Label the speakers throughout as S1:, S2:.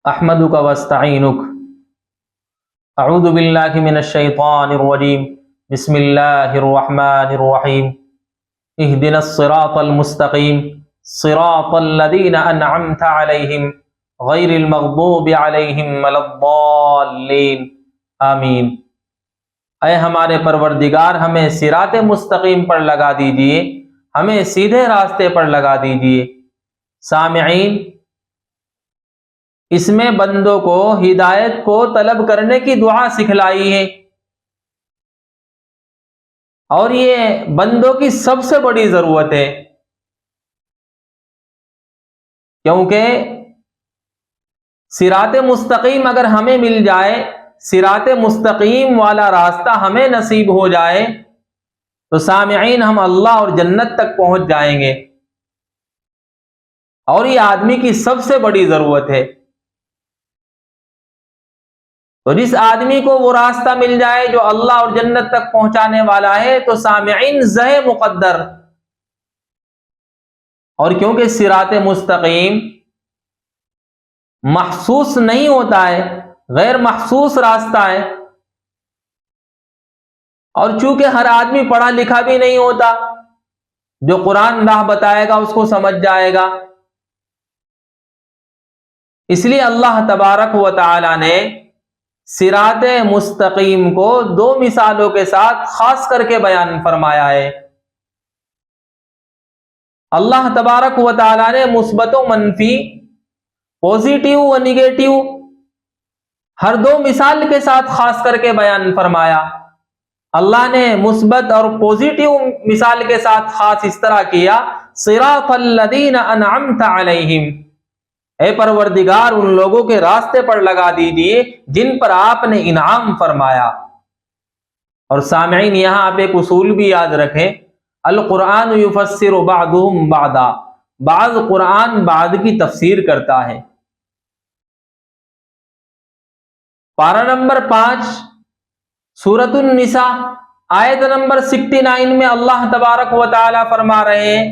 S1: احمدک واستعینک اعوذ باللہ من الشیطان الرجیم بسم اللہ الرحمن الرحیم اہدنا الصراط المستقیم صراط الذین انعمت علیہم غیر المغضوب علیہم ولا الضالین آمین۔ اے ہمارے پروردگار ہمیں صراط مستقیم پر لگا دیجئے، ہمیں سیدھے راستے پر لگا دیجئے۔ سامعین، اس میں بندوں کو ہدایت کو طلب کرنے کی دعا سکھلائی ہے، اور یہ بندوں کی سب سے بڑی ضرورت ہے، کیونکہ صراط مستقیم اگر ہمیں مل جائے، صراط مستقیم والا راستہ ہمیں نصیب ہو جائے تو سامعین ہم اللہ اور جنت تک پہنچ جائیں گے، اور یہ آدمی کی سب سے بڑی ضرورت ہے۔ تو جس آدمی کو وہ راستہ مل جائے جو اللہ اور جنت تک پہنچانے والا ہے تو سامعین زہ مقدر، اور کیونکہ صراط مستقیم محسوس نہیں ہوتا ہے، غیر محسوس راستہ ہے، اور چونکہ ہر آدمی پڑھا لکھا بھی نہیں ہوتا، جو قرآن راہ بتائے گا اس کو سمجھ جائے گا، اس لیے اللہ تبارک و تعالی نے صراط مستقیم کو دو مثالوں کے ساتھ خاص کر کے بیان فرمایا ہے۔ اللہ تبارک و تعالی نے مثبت و منفی، پوزیٹیو و نگیٹیو، ہر دو مثال کے ساتھ خاص کر کے بیان فرمایا۔ اللہ نے مثبت اور پوزیٹیو مثال کے ساتھ خاص اس طرح کیا، صراط الذین انعمت علیہم، اے پروردگار ان لوگوں کے راستے پر لگا دیجئے جن پر آپ نے انعام فرمایا۔ اور سامعین، یہاں آپ ایک اصول بھی یاد رکھیں، القرآن یفسر بعضهم بعضا، بعض قرآن بعض کی تفسیر کرتا ہے۔ پارہ نمبر 5 سورۃ النساء آیت نمبر 69 میں اللہ تبارک و تعالی فرما رہے ہیں،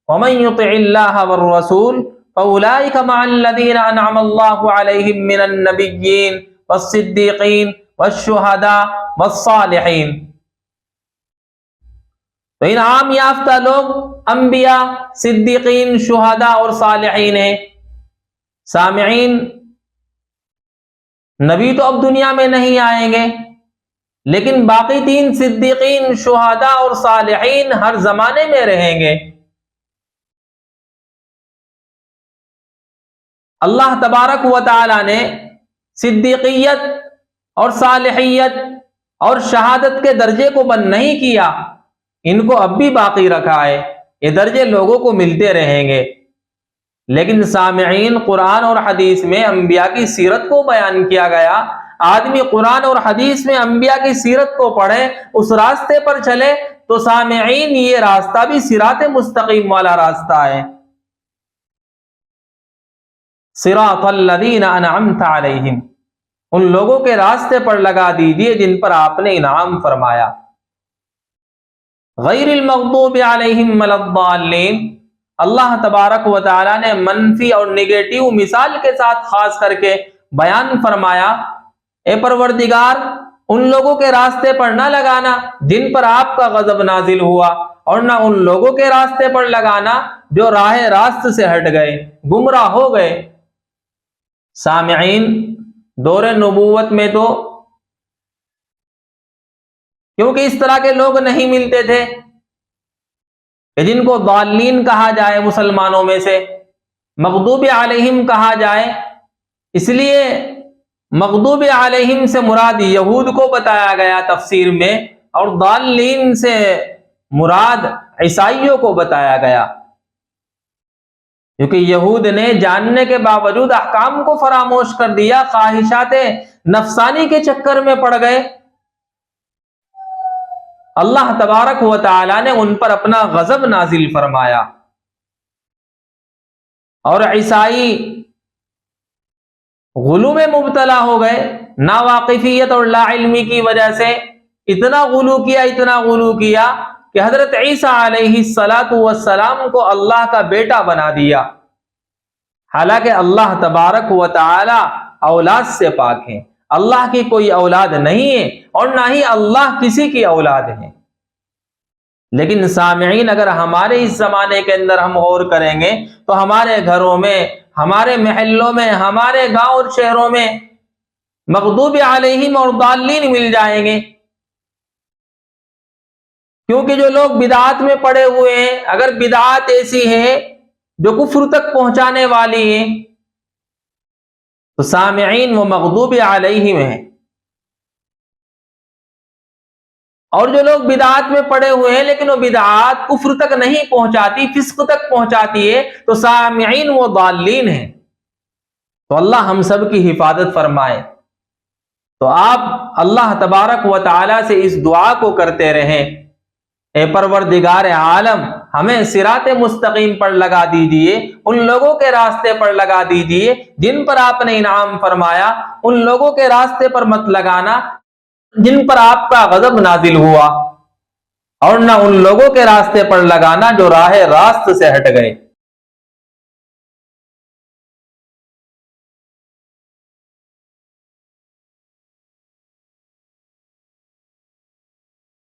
S1: وَمَن يُطِعِ اللَّهَ وَالرَّسُولَ فَأُولَٰئِكَ مَعَ الَّذِينَ أَنْعَمَ اللَّهُ عَلَيْهِم مِّنَ النَّبِيِّينَ وَالصِّدِّيقِينَ وَالشُّهَدَاءِ وَالصَّالِحِينَ۔ تو انعام یافتہ لوگ انبیاء، صدیقین، شہداء اور صالحین ہیں۔ سامعین، نبی تو اب دنیا میں نہیں آئیں گے، لیکن باقی 3 صدیقین، شہداء اور صالحین ہر زمانے میں رہیں گے۔ اللہ تبارک و تعالی نے صدیقیت اور صالحیت اور شہادت کے درجے کو بند نہیں کیا، ان کو اب بھی باقی رکھا ہے، یہ درجے لوگوں کو ملتے رہیں گے۔ لیکن سامعین، قرآن اور حدیث میں انبیاء کی سیرت کو بیان کیا گیا۔ آدمی قرآن اور حدیث میں انبیاء کی سیرت کو پڑھے، اس راستے پر چلے تو سامعین یہ راستہ بھی صراط مستقیم والا راستہ ہے۔ صراط الذین انعمت علیہم، ان لوگوں کے راستے پر لگا دیجئے جن پر آپ نے انعام فرمایا۔ غیر المغضوب علیہم ولا الضالین، اللہ تبارک و تعالی نے منفی اور نگیٹیو مثال کے ساتھ خاص کر کے بیان فرمایا، اے پروردگار ان لوگوں کے راستے پر نہ لگانا جن پر آپ کا غضب نازل ہوا، اور نہ ان لوگوں کے راستے پر لگانا جو راہ راست سے ہٹ گئے، گمراہ ہو گئے۔ سامعین، دور نبوت میں تو کیونکہ اس طرح کے لوگ نہیں ملتے تھے کہ جن کو ضالین کہا جائے، مسلمانوں میں سے مغضوب علیہم کہا جائے، اس لیے مغضوب علیہم سے مراد یہود کو بتایا گیا تفسیر میں، اور ضالین سے مراد عیسائیوں کو بتایا گیا، کیونکہ یہود نے جاننے کے باوجود احکام کو فراموش کر دیا، خواہشات نفسانی کے چکر میں پڑ گئے۔ اللہ تبارک و تعالی نے ان پر اپنا غضب نازل فرمایا، اور عیسائی غلو میں مبتلا ہو گئے، ناواقفیت اور لا علمی کی وجہ سے اتنا غلو کیا کہ حضرت عیسیٰ علیہ السلام کو اللہ کا بیٹا بنا دیا، حالانکہ اللہ تبارک و تعالی اولاد سے پاک ہے، اللہ کی کوئی اولاد نہیں ہے اور نہ ہی اللہ کسی کی اولاد ہے۔ لیکن سامعین، اگر ہمارے اس زمانے کے اندر ہم غور کریں گے تو ہمارے گھروں میں، ہمارے محلوں میں، ہمارے گاؤں اور شہروں میں مغضوب علیہم اور ضالین مل جائیں گے، کیونکہ جو لوگ بدعات میں پڑے ہوئے ہیں، اگر بدعات ایسی ہے جو کفر تک پہنچانے والی ہیں تو سامعین وہ مغضوب علیہم ہیں، اور جو لوگ بدعات میں پڑے ہوئے ہیں لیکن وہ بدعات کفر تک نہیں پہنچاتی، فسق تک پہنچاتی ہے، تو سامعین وہ ضالین ہیں۔ تو اللہ ہم سب کی حفاظت فرمائے۔ تو آپ اللہ تبارک و تعالی سے اس دعا کو کرتے رہیں، اے پروردگار عالم، ہمیں صراط مستقیم پر لگا دیجئے، ان لوگوں کے راستے پر لگا دیجئے جن پر آپ نے انعام فرمایا، ان لوگوں کے راستے پر مت لگانا جن پر آپ کا غضب نازل ہوا، اور نہ ان لوگوں کے راستے پر لگانا جو راہ راست سے ہٹ گئے۔